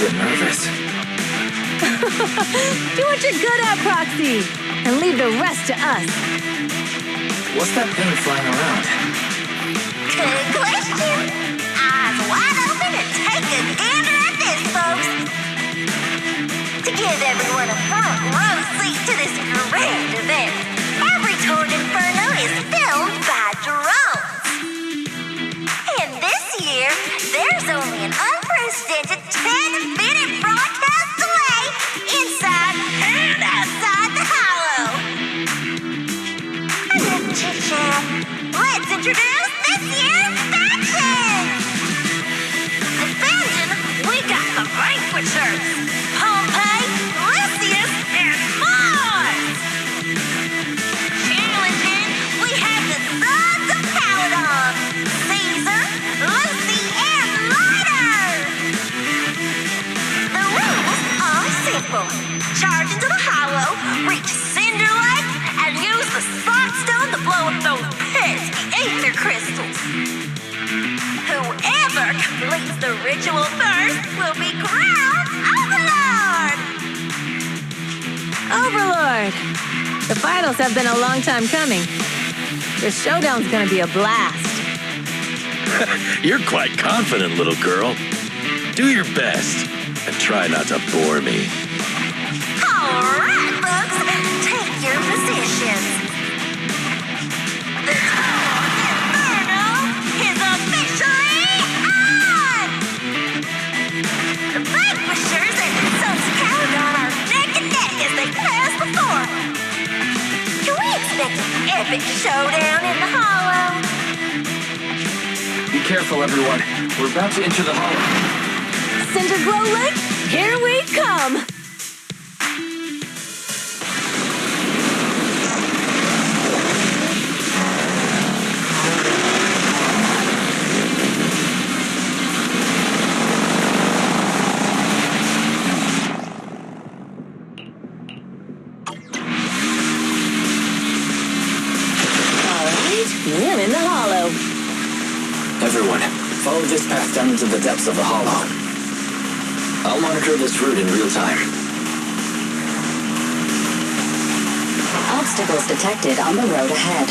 bit nervous. Do what you're good at, Proxy, and leave the rest to us. What's that thing flying around? Good question. Eyes wide open and take a gander at this, folks. To give everyone a front row seat to this grand event, every tour in Inferno is filmed by drones. And this year, there's only an unprecedented 10-minute broadcast delay inside and outside the Hollow. Enough chit-chat. Let's introduce this year's faction. Defending, we got the Vangushers, Pompeii, Lysias, and Mars. Challenging, we have the Sons of Calydon, Caesar, Lucy, and Lighter. The rules are simple. Charge into the Hollow, reach Cinder Lake, and use the Spot Stone to blow up those pesky ether crystals. Whoever completes the ritual first will be crowned Overlord! Overlord! The finals have been a long time coming. The showdown's gonna be a blast. You're quite confident, little girl. Do your best and try not to bore me. All right, folks, take your positions. The tour Inferno is officially on! The Vangushers and the Sons of Calydon are neck and neck as they pass before. Can we expect an epic showdown in the Hollow? Be careful, everyone. We're about to enter the Hollow. Cinderglow Lake, here we come! We're in the Hollow. Everyone, follow this path down into the depths of the Hollow. I'll monitor this route in real time. Obstacles detected on the road ahead.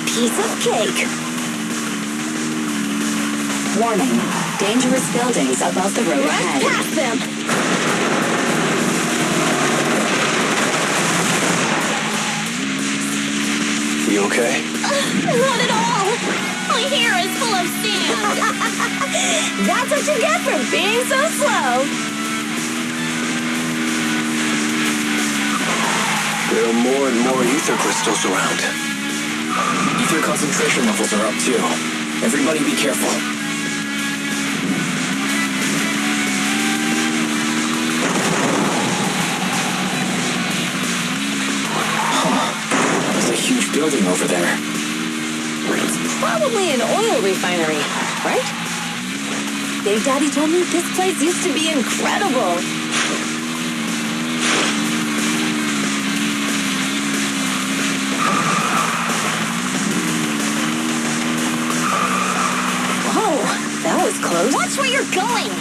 Piece of cake. Warning, dangerous buildings above the road Right ahead. past them. You okay? Not at all. My hair is full of sand. That's what you get for being so slow. There are more and more ether crystals around. Ether concentration levels are up too. Everybody be careful. There's a huge building over there. It's probably an oil refinery, right? Big Daddy told me this place used to be incredible. Whoa, that was close. Watch where you're going!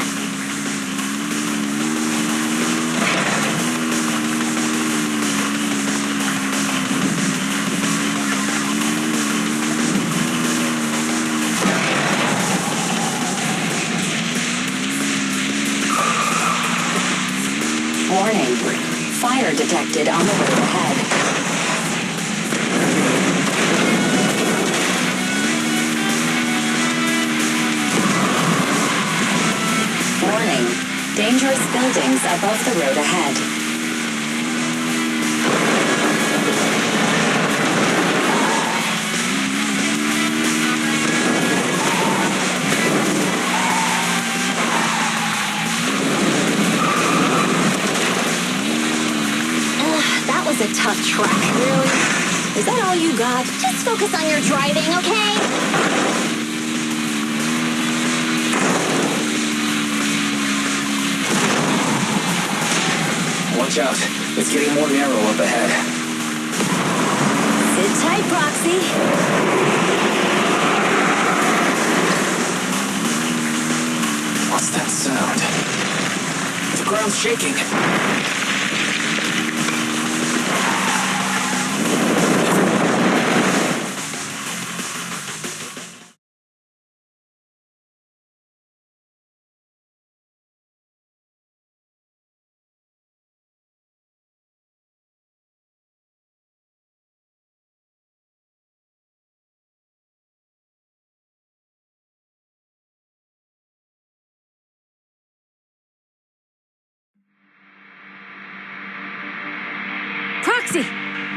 Warning, fire detected on the road ahead. Warning, dangerous buildings above the road ahead. That was a tough track. Really? Is that all you got? Just focus on your driving, okay? Watch out. It's getting more narrow up ahead. Sit tight, Proxy. What's that sound? The ground's shaking.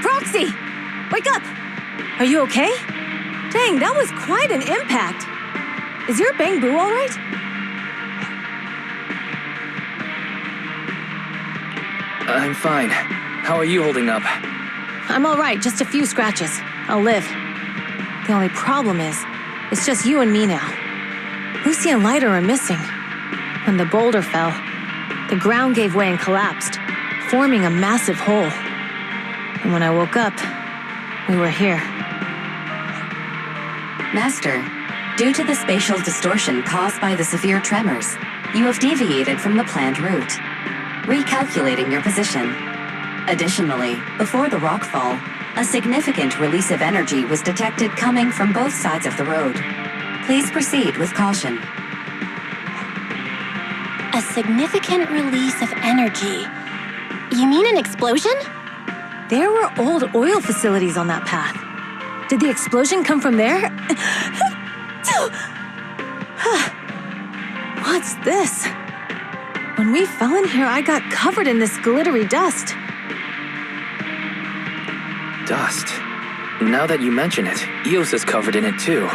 Proxy! Wake up! Are you okay? Dang, that was quite an impact. Is your bang boo all right? I'm fine. How are you holding up? I'm all right, just a few scratches. I'll live. The only problem is, it's just you and me now. Lucy and Lighter are missing. When the boulder fell, the ground gave way and collapsed, forming a massive hole. And when I woke up, we were here. Master, due to the spatial distortion caused by the severe tremors, you have deviated from the planned route, recalculating your position. Additionally, before the rockfall, a significant release of energy was detected coming from both sides of the road. Please proceed with caution. A significant release of energy. You mean an explosion? There were old oil facilities on that path. Did the explosion come from there? What's this? When we fell in here, I got covered in this glittery dust. Dust. Now that you mention it, Eos is covered in it too.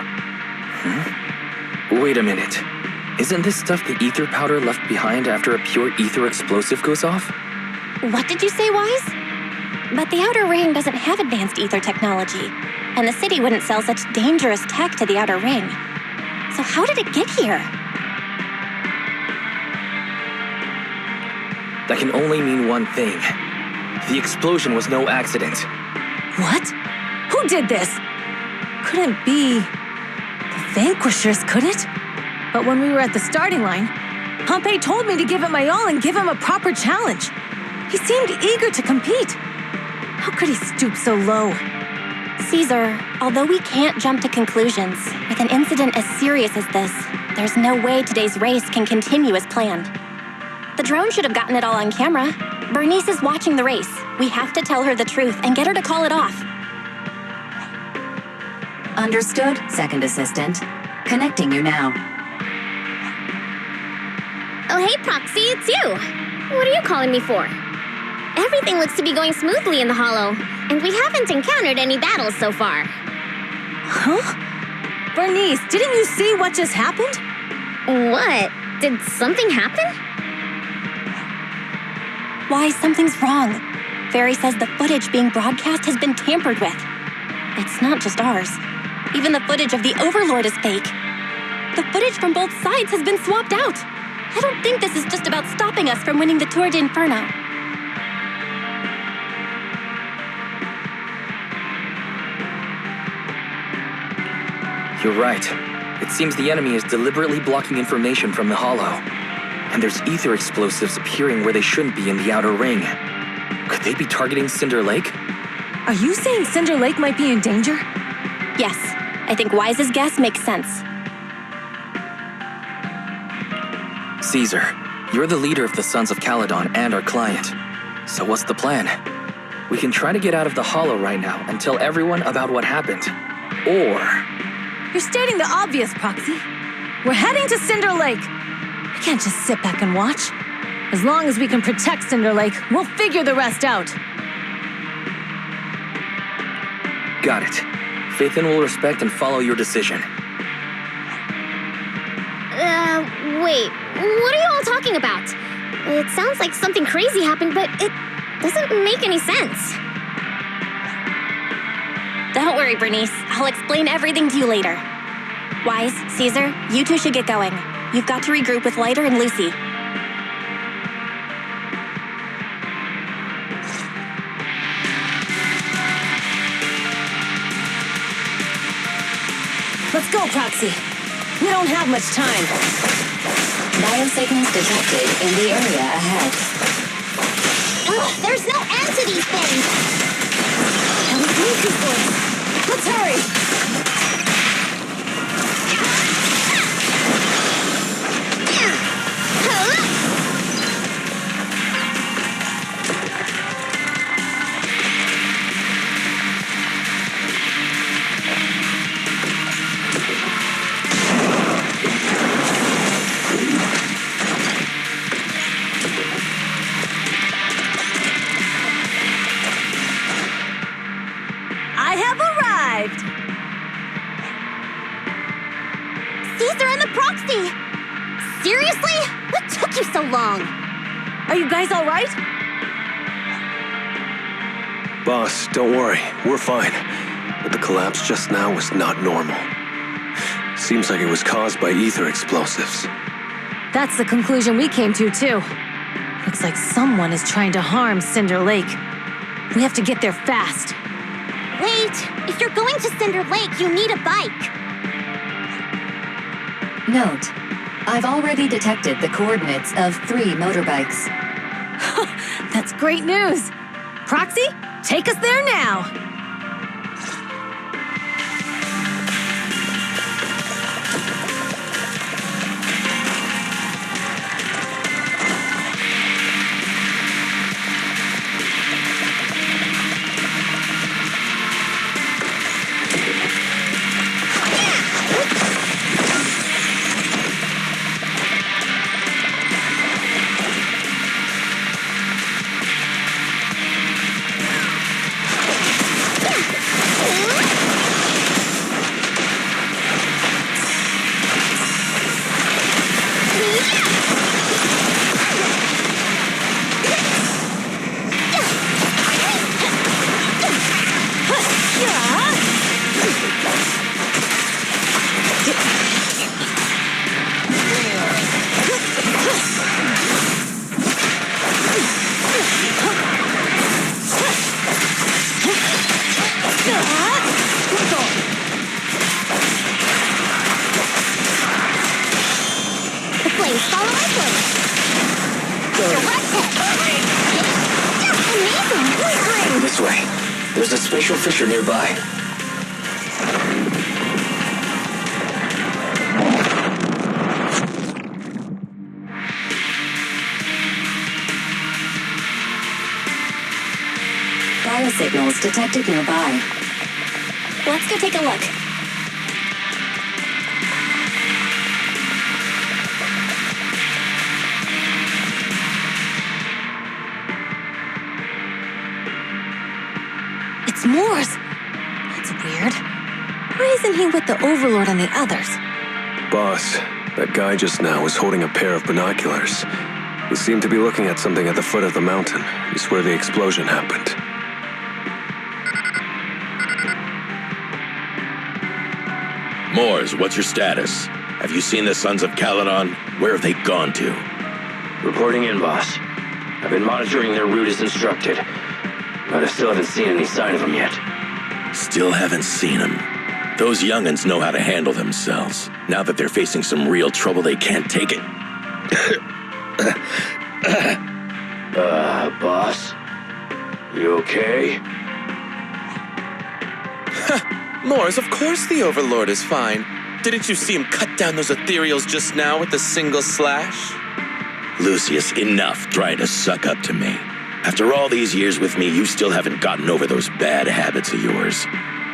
Wait a minute. Isn't this stuff the ether powder left behind after a pure ether explosive goes off? What did you say, Wise? But the Outer Ring doesn't have advanced ether technology, and the city wouldn't sell such dangerous tech to the Outer Ring. So how did it get here? That can only mean one thing. The explosion was no accident. What? Who did this? Couldn't be the Vangushers, could it? But when we were at the starting line, Pompey told me to give it my all and give him a proper challenge. He seemed eager to compete. How could he stoop so low? Caesar, although we can't jump to conclusions, with an incident as serious as this, there's no way today's race can continue as planned. The drone should have gotten it all on camera. Bernice is watching the race. We have to tell her the truth and get her to call it off. Understood, Second Assistant. Connecting you now. Oh, hey, Proxy, it's you. What are you calling me for? Everything looks to be going smoothly in the Hollow, and we haven't encountered any battles so far. Huh? Bernice, didn't you see what just happened? What? Did something happen? Why, something's wrong. Fairy says the footage being broadcast has been tampered with. It's not just ours. Even the footage of the Overlord is fake. The footage from both sides has been swapped out. I don't think this is just about stopping us from winning the Tour de Inferno. You're right. It seems the enemy is deliberately blocking information from the Hollow. And there's ether explosives appearing where they shouldn't be in the Outer Ring. Could they be targeting Cinder Lake? Are you saying Cinder Lake might be in danger? Yes, I think Wise's guess makes sense. Caesar, you're the leader of the Sons of Calydon and our client. So what's the plan? We can try to get out of the Hollow right now and tell everyone about what happened. Or... You're stating the obvious, Proxy. We're heading to Cinder Lake. We can't just sit back and watch. As long as we can protect Cinder Lake, we'll figure the rest out. Got it. Faithin will respect and follow your decision. Wait, what are you all talking about? It sounds like something crazy happened, but it doesn't make any sense. Don't worry, Bernice. I'll explain everything to you later. Wise, Caesar, you two should get going. You've got to regroup with Lighter and Lucy. Let's go, Proxy. We don't have much time. Biosignals detected in the area ahead. Ugh, there's no end to these things! That was Lucy's voice. Let's hurry! I have arrived! Caesar and the proxy! Seriously? What took you so long? Are you guys all right? Boss, don't worry. We're fine. But the collapse just now was not normal. Seems like it was caused by ether explosives. That's the conclusion we came to, too. Looks like someone is trying to harm Cinder Lake. We have to get there fast. Wait, if you're going to Cinder Lake, you need a bike. Note, I've already detected the coordinates of 3 motorbikes. That's great news. Proxy, take us there now. The flames follow upwards. Direct hit. Amazing. This way. There's a spatial fissure nearby. Biosignals detected nearby. Let's go take a look. It's Moores. That's weird. Why isn't he with the Overlord and the others? Boss, that guy just now was holding a pair of binoculars. He seemed to be looking at something at the foot of the mountain. It's where the explosion happened. Moores, what's your status? Have you seen the Sons of Calydon? Where have they gone to? Reporting in, boss. I've been monitoring their route as instructed, but I still haven't seen any sign of them yet. Still haven't seen them. Those young'uns know how to handle themselves. Now that they're facing some real trouble, they can't take it. Boss? You okay? Moores, of course the Overlord is fine. Didn't you see him cut down those ethereals just now with a single slash? Lucius, enough trying to suck up to me. After all these years with me, you still haven't gotten over those bad habits of yours.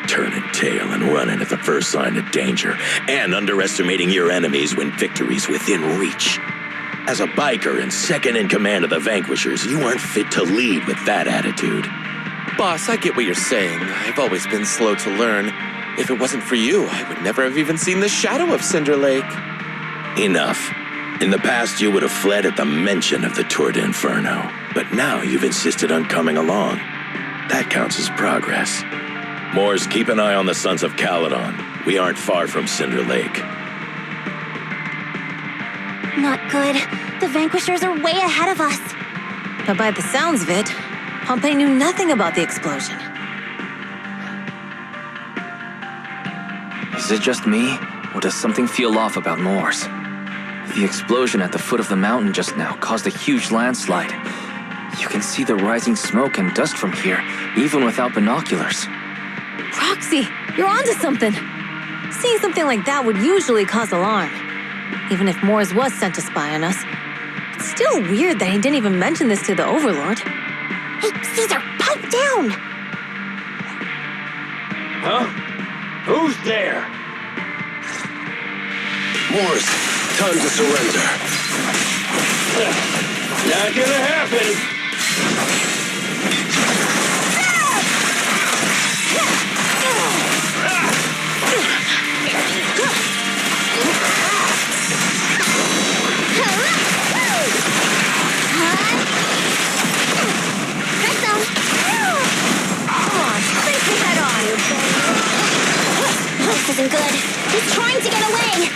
Turning tail and running at the first sign of danger, and underestimating your enemies when victory's within reach. As a biker and second in command of the Vanquishers, you aren't fit to lead with that attitude. Boss, I get what you're saying. I've always been slow to learn. If it wasn't for you, I would never have even seen the shadow of Cinder Lake. Enough. In the past, you would have fled at the mention of the Tour de Inferno, but now you've insisted on coming along. That counts as progress. Moores, keep an eye on the Sons of Calydon. We aren't far from Cinder Lake. Not good. The Vanquishers are way ahead of us. But by the sounds of it, Pompey knew nothing about the explosion. Is it just me, or does something feel off about Moores? The explosion at the foot of the mountain just now caused a huge landslide. You can see the rising smoke and dust from here, even without binoculars. Proxy, you're onto something. Seeing something like that would usually cause alarm. Even if Moores was sent to spy on us. It's still weird that he didn't even mention this to the Overlord. Hey, Caesar, pipe down! Huh? Who's there? Moores, time to surrender. Not gonna happen. This isn't good. He's trying to get away.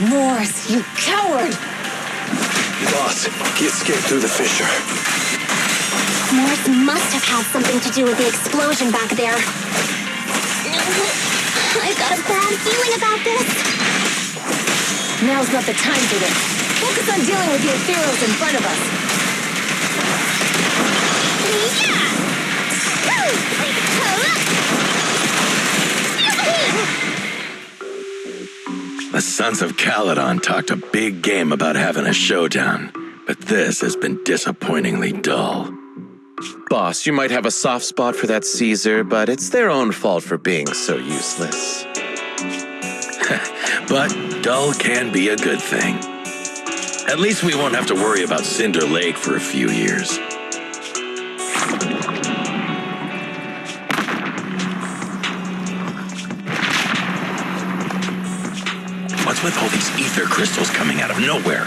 Moores, you coward! Boss, he escaped through the fissure. Morse must have had something to do with the explosion back there. I've got a bad feeling about this. Now's not the time for this. Focus on dealing with the Infernos in front of us. The Sons of Calydon talked a big game about having a showdown, but this has been disappointingly dull. Boss, you might have a soft spot for that Caesar, but it's their own fault for being so useless. But dull can be a good thing. At least we won't have to worry about Cinder Lake for a few years. What's with all these ether crystals coming out of nowhere?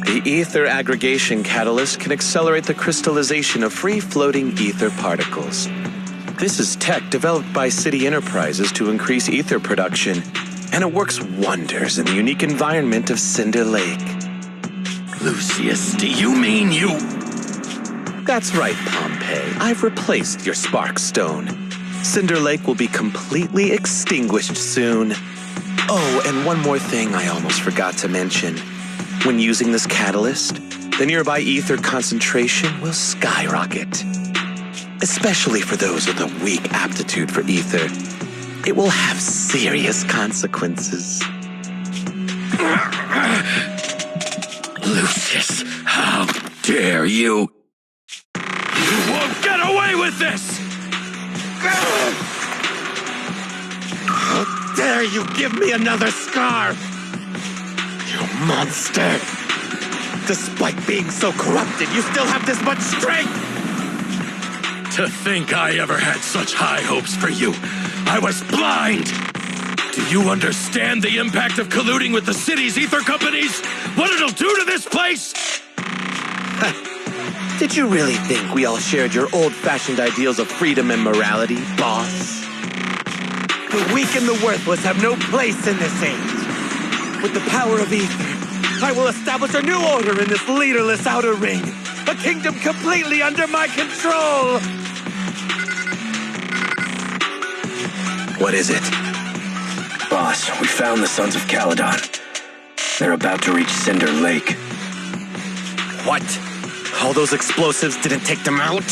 The ether aggregation catalyst can accelerate the crystallization of free-floating ether particles. This is tech developed by City Enterprises to increase ether production, and it works wonders in the unique environment of Cinder Lake. Lucius, do you mean you... That's right, Pompey. I've replaced your spark stone. Cinder Lake will be completely extinguished soon. Oh, and one more thing I almost forgot to mention. When using this catalyst, the nearby ether concentration will skyrocket. Especially for those with a weak aptitude for ether, it will have serious consequences. Lucius, how dare you? You won't get away with this! How dare you give me another scar? You monster! Despite being so corrupted, you still have this much strength! To think I ever had such high hopes for you. I was blind! Do you understand the impact of colluding with the city's ether companies? What it'll do to this place? Did you really think we all shared your old-fashioned ideals of freedom and morality, boss? The weak and the worthless have no place in this age. With the power of ether, I will establish a new order in this leaderless outer ring. A kingdom completely under my control! What is it? Boss, we found the Sons of Calydon. They're about to reach Cinder Lake. What? All those explosives didn't take them out?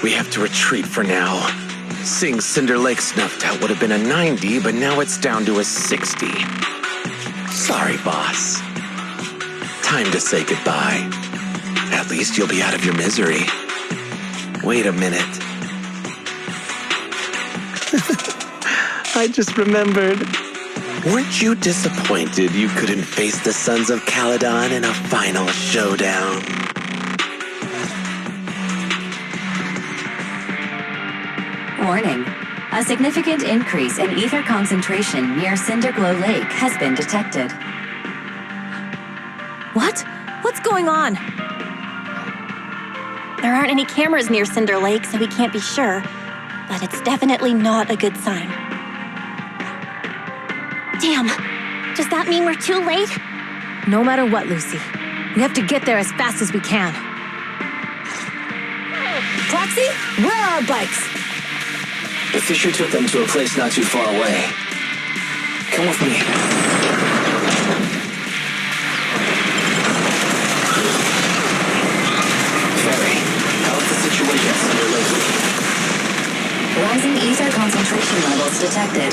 We have to retreat for now. Seeing Cinder Lake snuffed out would have been a 90, but now it's down to a 60. Sorry, boss. Time to say goodbye. At least you'll be out of your misery. Wait a minute. I just remembered. Weren't you disappointed you couldn't face the Sons of Calydon in a final showdown? Warning. A significant increase in ether concentration near Cinderglow Lake has been detected. What? What's going on? There aren't any cameras near Cinder Lake, so we can't be sure. But it's definitely not a good sign. Damn. Does that mean we're too late? No matter what, Lucy. We have to get there as fast as we can. Proxy, where are our bikes? The Fisher took them to a place not too far away. Come with me. Ferry, how's the situation at Cinder Lake looking? Rising ether concentration levels detected.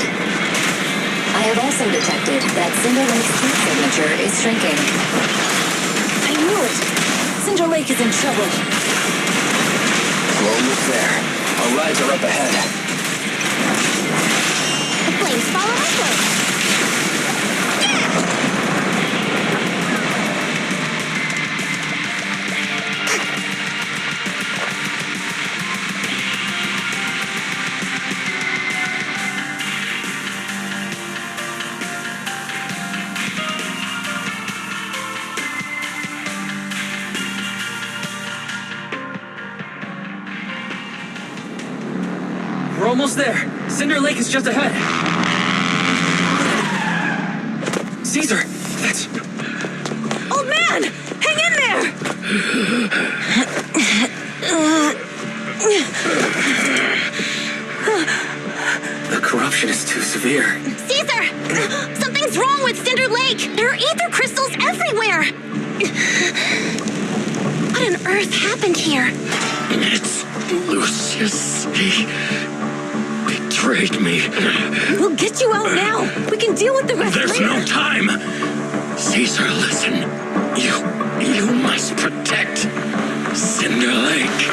I have also detected that Cinder Lake's heat signature is shrinking. I knew it! Cinder Lake is in trouble. We're almost there. Our rides are up ahead. The flames follow my flames. We're almost there. Cinder Lake is just ahead. Caesar, that's... Old man! Hang in there! The corruption is too severe. Caesar! Something's wrong with Cinder Lake! There are ether crystals everywhere! What on earth happened here? It's Lucius. He betrayed me. We'll get you out now! We can deal with the rest There's later! no time. Caesar, listen. You must protect Cinder Lake.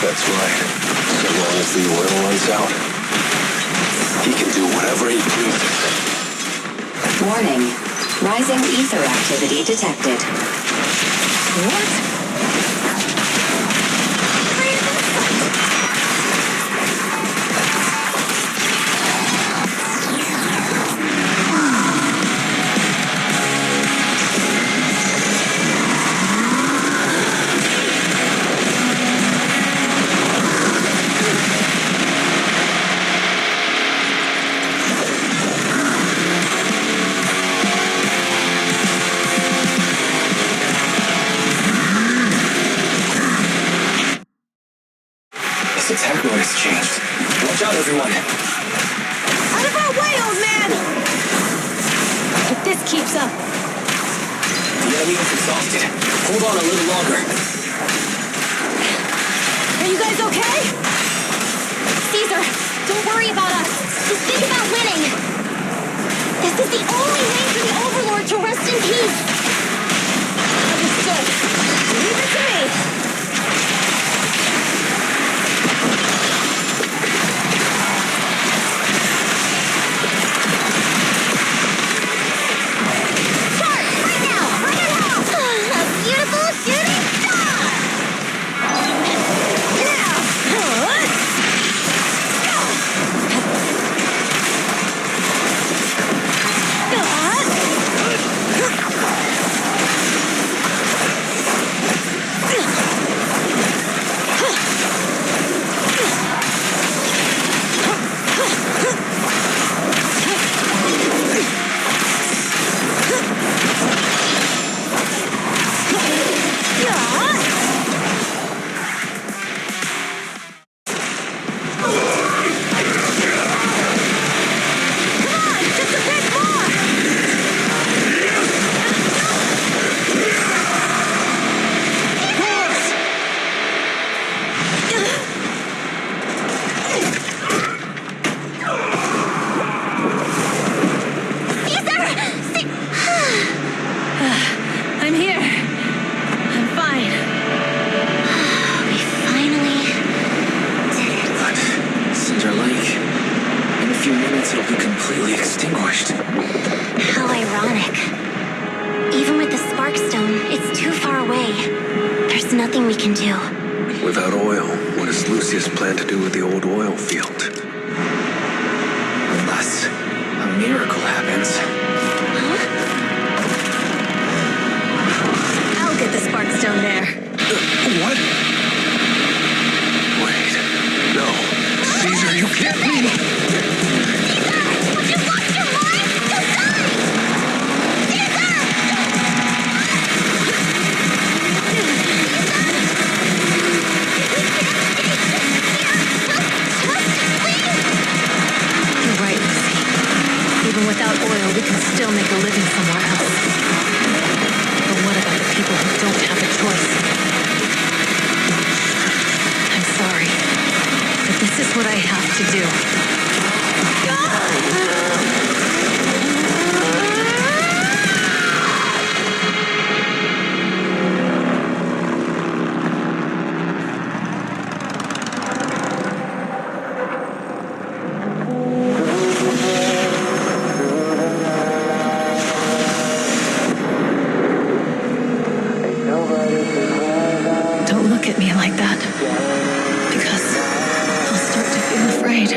That's right. So long as the oil runs out, he can do whatever he pleases. Warning. Rising ether activity detected. What? Attack mode has changed. Watch out, everyone. Out of our way, old man! If this keeps up... The enemy is exhausted. Hold on a little longer. Are you guys okay? Caesar, don't worry about us. Just think about winning. This is the only way for the Overlord to rest in peace. Understood. Leave it to me. means it'll be completely extinguished. How ironic. Even with the Sparkstone, it's too far away. There's nothing we can do. Without oil, what does Lucius plan to do with the old oil field? Unless a miracle happens. I'll get the Sparkstone there. What? Wait. No. Caesar, you can't leave! Would you lost your mind? You'll die! Caesar! You're right, Lucy. Even without oil, we can still make a living somewhere else. But what about the people who don't have a choice? I'm sorry, but this is what I have to do. Don't look at me like that, because I'll start to feel afraid.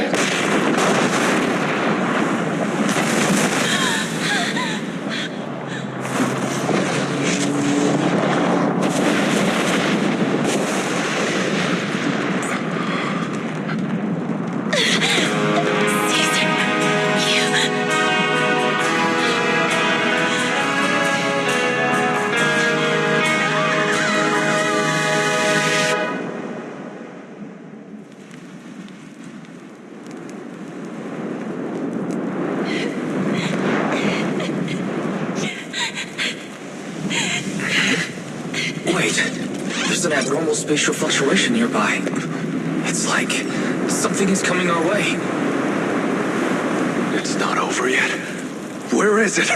Wait, there's an abnormal spatial fluctuation nearby. It's like something is coming our way. It's not over yet. Where is it?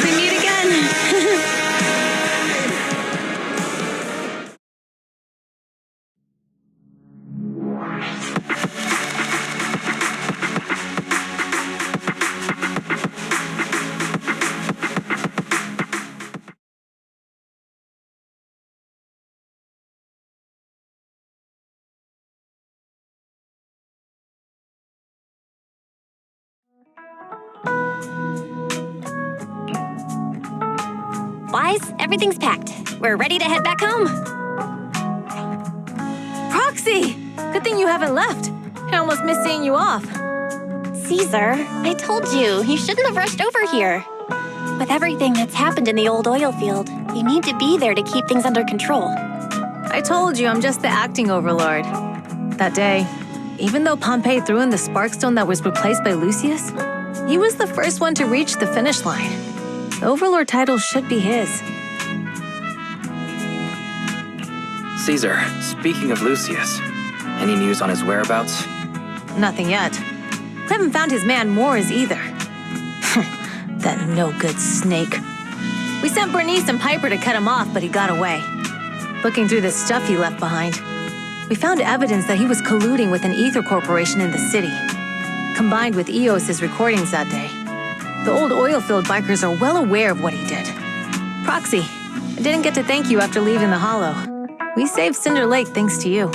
We meet again. Wise, everything's packed. We're ready to head back home. Proxy! Good thing you haven't left. I almost missed seeing you off. Caesar, I told you, you shouldn't have rushed over here. With everything that's happened in the old oil field, you need to be there to keep things under control. I told you I'm just the acting overlord. That day, even though Pompey threw in the Sparkstone that was replaced by Lucius, he was the first one to reach the finish line. The Overlord title should be his. Caesar, speaking of Lucius, any news on his whereabouts? Nothing yet. We haven't found his man Moores either. That no-good snake. We sent Bernice and Piper to cut him off, but he got away. Looking through the stuff he left behind, we found evidence that he was colluding with an ether corporation in the city, combined with Eos's recordings that day. The old oilfield bikers are well aware of what he did. Proxy, I didn't get to thank you after leaving the Hollow. We saved Cinder Lake thanks to you.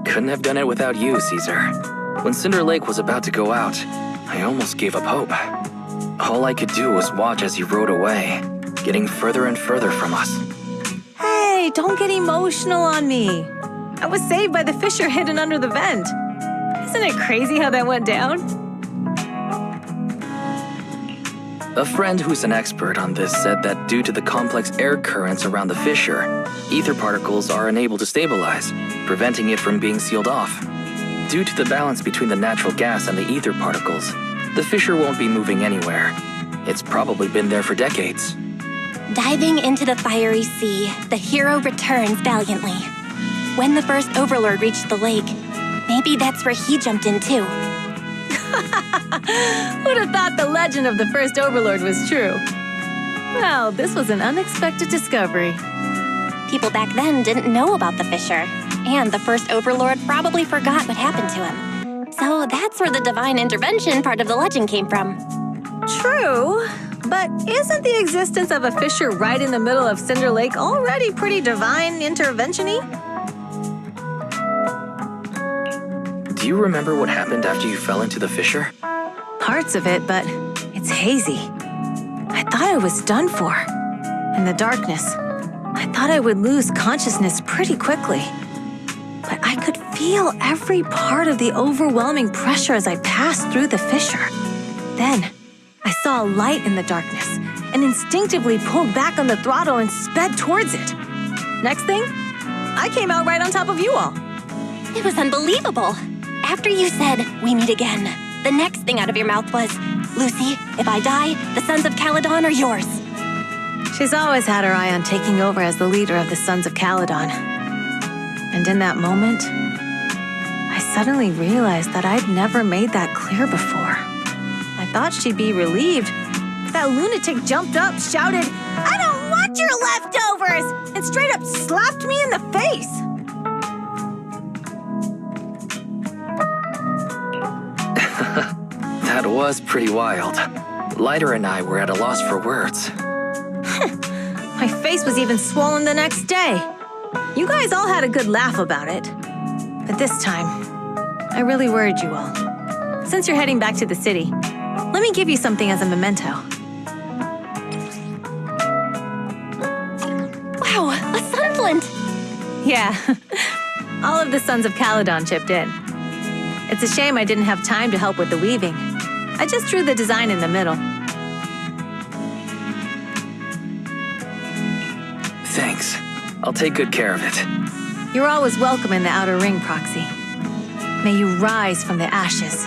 Couldn't have done it without you, Caesar. When Cinder Lake was about to go out, I almost gave up hope. All I could do was watch as he rode away, getting further and further from us. Hey, don't get emotional on me. I was saved by the fissure hidden under the vent. Isn't it crazy how that went down? A friend who's an expert on this said that due to the complex air currents around the fissure, ether particles are unable to stabilize, preventing it from being sealed off. Due to the balance between the natural gas and the ether particles, The fissure won't be moving anywhere. It's probably been there for decades. Diving into the fiery sea, the hero returns valiantly. When the first Overlord reached the lake, maybe that's where he jumped in too. Who'd have thought the legend of the first Overlord was true? Well, this was an unexpected discovery. People back then didn't know about the fissure, and the first Overlord probably forgot what happened to him. So that's where the divine intervention part of the legend came from. True, but isn't the existence of a fissure right in the middle of Cinder Lake already pretty divine intervention-y? Do you remember what happened after you fell into the fissure? Parts of it, but it's hazy. I thought I was done for. In the darkness, I thought I would lose consciousness pretty quickly. But I could feel every part of the overwhelming pressure as I passed through the fissure. Then, I saw a light in the darkness and instinctively pulled back on the throttle and sped towards it. Next thing, I came out right on top of you all. It was unbelievable. After you said, "We meet again," the next thing out of your mouth was, "Lucy, if I die, the Sons of Calydon are yours." She's always had her eye on taking over as the leader of the Sons of Calydon. And in that moment, I suddenly realized that I'd never made that clear before. I thought she'd be relieved, but that lunatic jumped up, shouted, "I don't want your leftovers!" and straight up slapped me in the face. That was pretty wild. Lighter and I were at a loss for words. My face was even swollen the next day. You guys all had a good laugh about it. But this time, I really worried you all. Since you're heading back to the city, let me give you something as a memento. Wow, a sunflint! Yeah, all of the Sons of Calydon chipped in. It's a shame I didn't have time to help with the weaving. I just drew the design in the middle. Thanks. I'll take good care of it. You're always welcome in the Outer Ring, Proxy. May you rise from the ashes.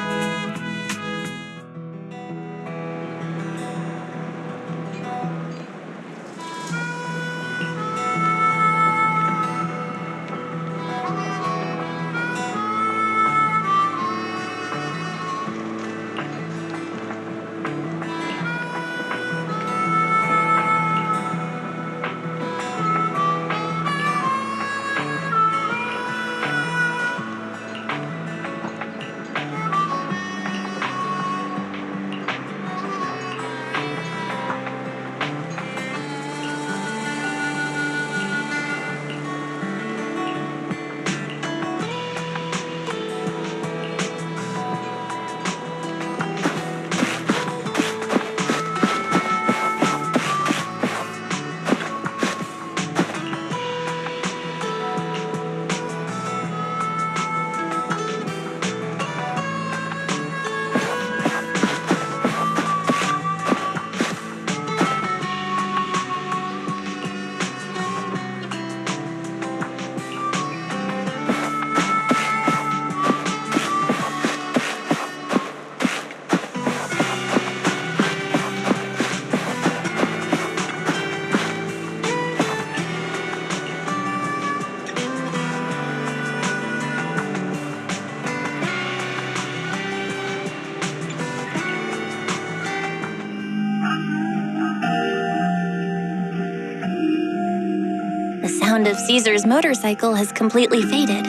The sound of Caesar's motorcycle has completely faded.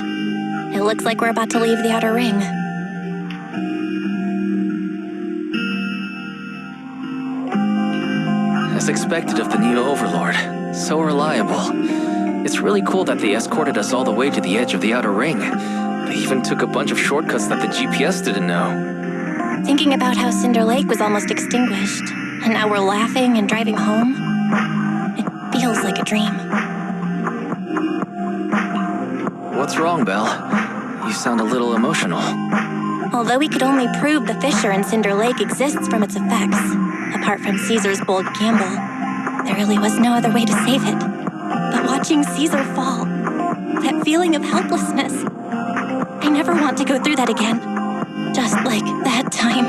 It looks like we're about to leave the Outer Ring. As expected of the new Overlord. So reliable. It's really cool that they escorted us all the way to the edge of the Outer Ring. They even took a bunch of shortcuts that the GPS didn't know. Thinking about how Cinder Lake was almost extinguished, and now we're laughing and driving home, it feels like a dream. What's wrong, Belle? You sound a little emotional. Although we could only prove the fissure in Cinder Lake exists from its effects, apart from Caesar's bold gamble, there really was no other way to save it. But watching Caesar fall, that feeling of helplessness, I never want to go through that again. Just like that time.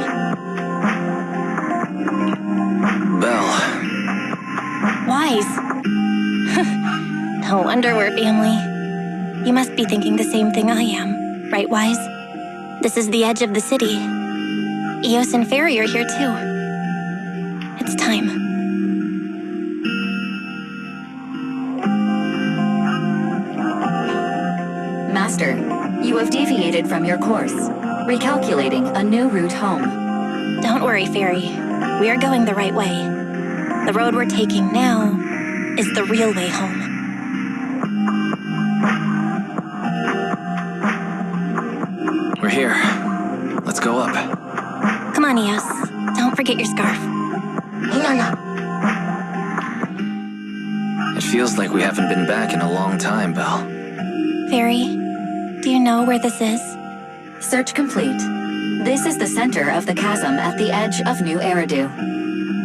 No wonder we're family. You must be thinking the same thing I am, right, Wise? This is the edge of the city. Eos and Fairy are here too. It's time. Master, you have deviated from your course, recalculating a new route home. Don't worry, Fairy. We are going the right way. The road we're taking now is the real way home. We're here. Let's go up. Come on, Eos. Don't forget your scarf. It feels like we haven't been back in a long time, Belle. Fairy, do you know where this is? Search complete. This is the center of the chasm at the edge of New Eridu.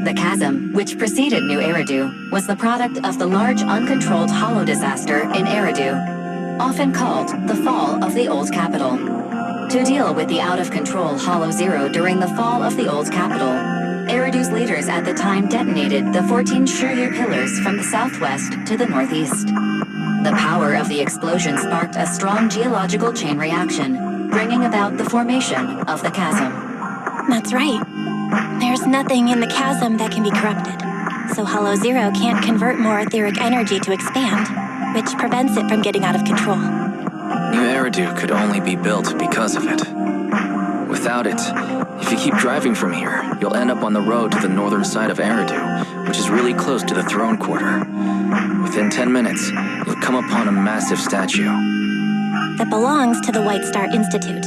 The chasm, which preceded New Eridu, was the product of the large uncontrolled hollow disaster in Eridu, often called the Fall of the Old Capital. To deal with the out-of-control Hollow Zero during the fall of the Old Capital, Eridu's leaders at the time detonated the 14 Shiryu pillars from the southwest to the northeast. The power of the explosion sparked a strong geological chain reaction, bringing about the formation of the chasm. That's right. There's nothing in the chasm that can be corrupted, so Hollow Zero can't convert more etheric energy to expand, which prevents it from getting out of control. New Eridu could only be built because of it. Without it, if you keep driving from here, you'll end up on the road to the northern side of Eridu, which is really close to the throne quarter. Within 10 minutes, you'll come upon a massive statue. That belongs to the White Star Institute.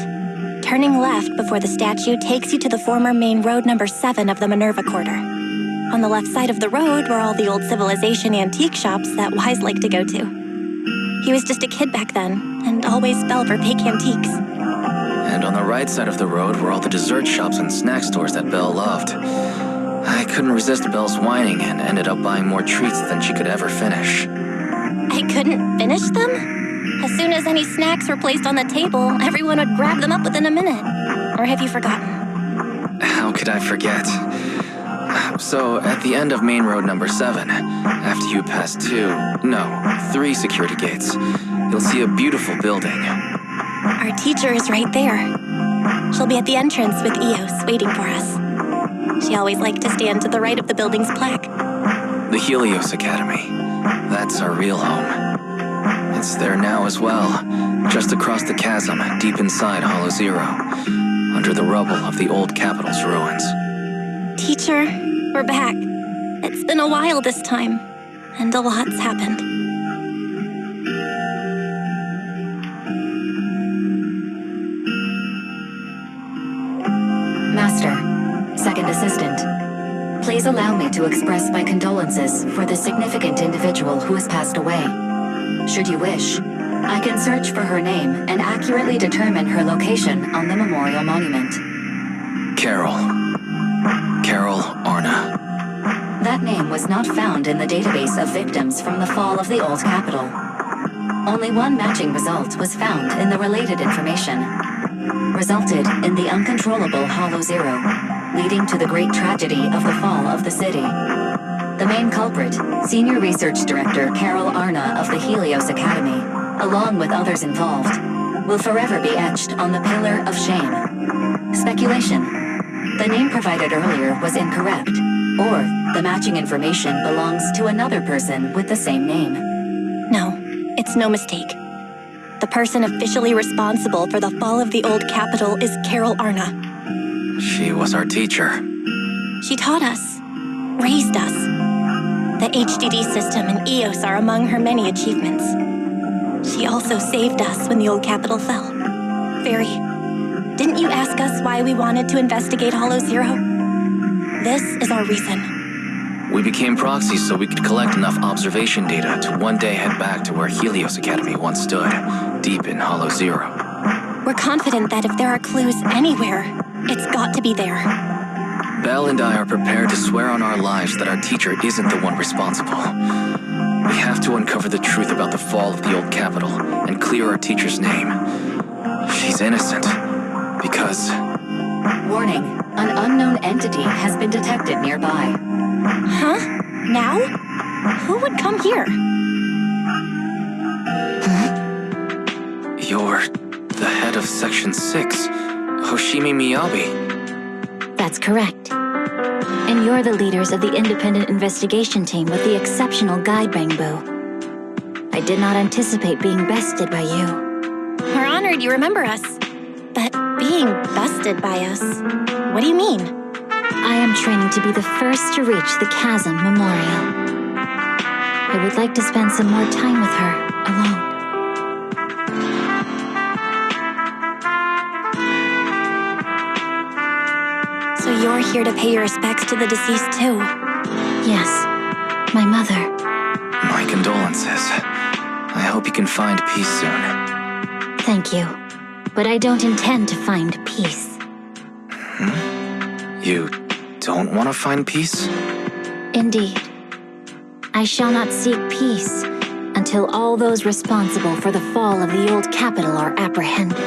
Turning left before the statue takes you to the former main road number 7 of the Minerva Quarter. On the left side of the road were all the old civilization antique shops that Wise liked to go to. He was just a kid back then, and always fell for fake antiques. And on the right side of the road were all the dessert shops and snack stores that Belle loved. I couldn't resist Belle's whining and ended up buying more treats than she could ever finish. I couldn't finish them? As soon as any snacks were placed on the table, everyone would grab them up within a minute. Or have you forgotten? How could I forget? So, at the end of main road number 7, after you pass 3 security gates, you'll see a beautiful building. Our teacher is right there. She'll be at the entrance with Eos, waiting for us. She always liked to stand to the right of the building's plaque. The Helios Academy. That's our real home. It's there now as well, just across the chasm, deep inside Hollow Zero, under the rubble of the old capital's ruins. Teacher, we're back. It's been a while this time, and a lot's happened. Master, second assistant, please allow me to express my condolences for the significant individual who has passed away. Should you wish, I can search for her name and accurately determine her location on the memorial monument. Carol Arna. That name was not found in the database of victims from the fall of the old capital. Only one matching result was found in the related information. Resulted in the uncontrollable Hollow Zero, leading to the great tragedy of the fall of the city. The main culprit, Senior Research Director Carol Arna of the Helios Academy, along with others involved, will forever be etched on the Pillar of Shame. Speculation. The name provided earlier was incorrect, or the matching information belongs to another person with the same name. No, it's no mistake. The person officially responsible for the fall of the old capital is Carol Arna. She was our teacher. She taught us, raised us. The HDD system and Eos are among her many achievements. She also saved us when the old capital fell. Fairy, didn't you ask us why we wanted to investigate Hollow Zero? This is our reason. We became proxies so we could collect enough observation data to one day head back to where Helios Academy once stood, deep in Hollow Zero. We're confident that if there are clues anywhere, it's got to be there. Belle and I are prepared to swear on our lives that our teacher isn't the one responsible. We have to uncover the truth about the fall of the old capital and clear our teacher's name. She's innocent, because... Warning, an unknown entity has been detected nearby. Huh? Now? Who would come here? You're the head of Section 6, Hoshimi Miyabi. That's correct. And you're the leaders of the independent investigation team with the exceptional guide Bangbu. I did not anticipate being bested by you. We're honored you remember us. But being bested by us, what do you mean? I am training to be the first to reach the Chasm Memorial. I would like to spend some more time with her, alone. So you're here to pay your respects to the deceased too? Yes, my mother. My condolences. I hope you can find peace soon. Thank you. But I don't intend to find peace. You don't want to find peace? Indeed. I shall not seek peace until all those responsible for the fall of the old capital are apprehended.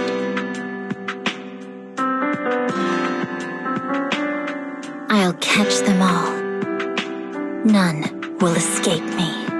I'll catch them all. None will escape me.